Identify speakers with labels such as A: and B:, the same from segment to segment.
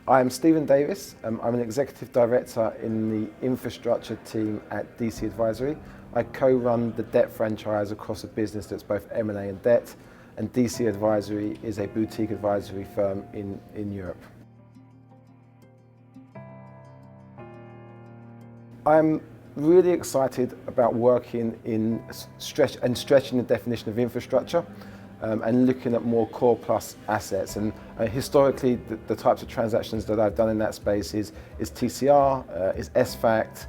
A: I am Stephen Davies. I'm an Executive Director in the infrastructure team at DC Advisory. I co-run the debt franchise across a business that's both M&A and debt, and DC Advisory is a boutique advisory firm in Europe. I'm really excited about working in stretching the definition of infrastructure. And looking at more core plus assets. And historically, the types of transactions that I've done in that space is TCR, is SFACT,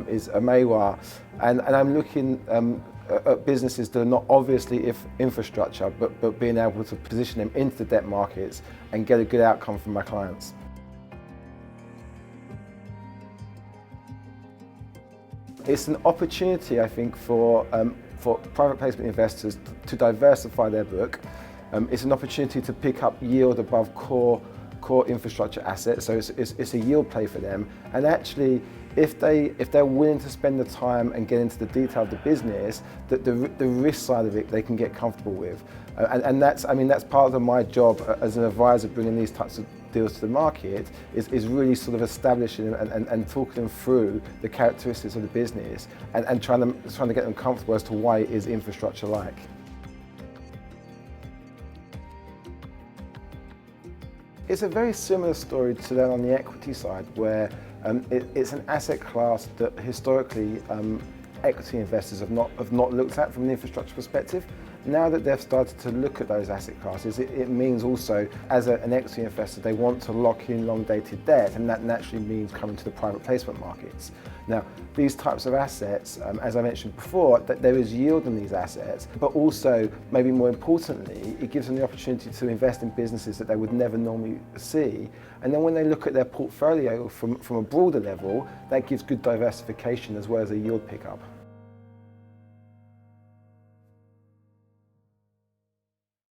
A: is Amewa, and I'm looking at businesses that are not obviously infrastructure, but being able to position them into the debt markets and get a good outcome from my clients. It's an opportunity, I think, for private placement investors to diversify their book. It's an opportunity to pick up yield above core infrastructure assets, so it's a yield play for them. And actually, if they're willing to spend the time and get into the detail of the business, the risk side of it they can get comfortable with. And that's part of my job as an advisor, bringing these types of deals to the market, is really sort of establishing and talking them through the characteristics of the business and trying to get them comfortable as to why it is infrastructure like. It's a very similar story to that on the equity side, where it's an asset class that historically equity investors have not looked at from an infrastructure perspective. Now that they've started to look at those asset classes, it means also, as an equity investor, they want to lock in long-dated debt, and that naturally means coming to the private placement markets. Now, these types of assets, as I mentioned before, that there is yield in these assets, but also, maybe more importantly, it gives them the opportunity to invest in businesses that they would never normally see. And then when they look at their portfolio from a broader level, that gives good diversification as well as a yield pickup.